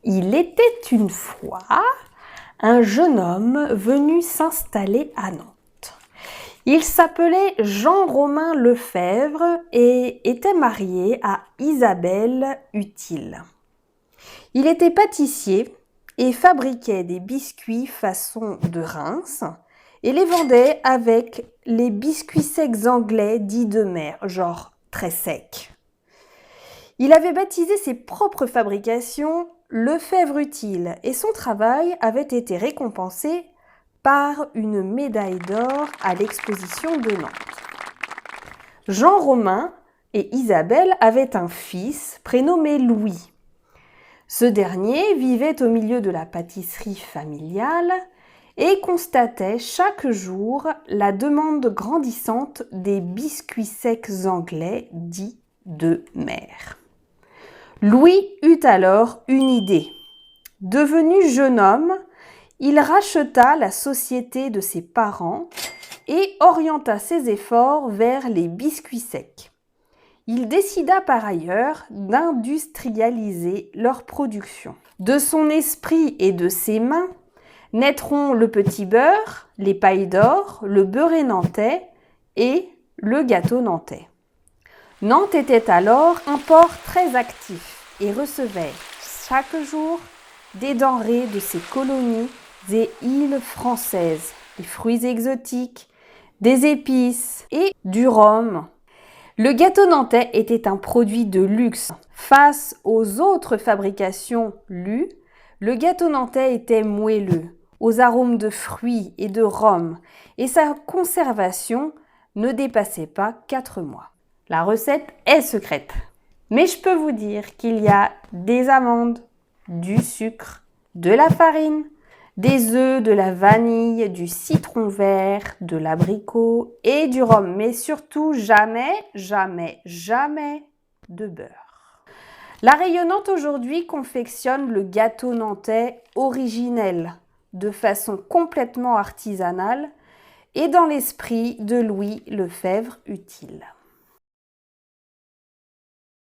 Il était une fois un jeune homme venu s'installer à Nantes. Il s'appelait Jean-Romain Lefebvre et était marié à Isabelle Utile. Il était pâtissier et fabriquait des biscuits façon de Reims et les vendait avec les biscuits secs anglais dits de mer, genre très secs. Il avait baptisé ses propres fabrications Lefebvre Utile et son travail avait été récompensé par une médaille d'or à l'exposition de Nantes. Jean-Romain et Isabelle avaient un fils prénommé Louis. Ce dernier vivait au milieu de la pâtisserie familiale et constatait chaque jour la demande grandissante des biscuits secs anglais dits de mer. Louis eut alors une idée. Devenu jeune homme, il racheta la société de ses parents et orienta ses efforts vers les biscuits secs. Il décida par ailleurs d'industrialiser leur production. De son esprit et de ses mains naîtront le petit beurre, les pailles d'or, le beurre nantais et le gâteau nantais. Nantes était alors un port très actif et recevait chaque jour des denrées de ses colonies et îles françaises, des fruits exotiques, des épices et du rhum. Le gâteau nantais était un produit de luxe. Face aux autres fabrications lues, le gâteau nantais était moelleux, aux arômes de fruits et de rhum, et sa conservation ne dépassait pas 4 mois. La recette est secrète, mais je peux vous dire qu'il y a des amandes, du sucre, de la farine, des œufs, de la vanille, du citron vert, de l'abricot et du rhum, mais surtout jamais de beurre. La Rayonnante aujourd'hui confectionne le gâteau nantais originel, de façon complètement artisanale et dans l'esprit de Louis Lefebvre Utile.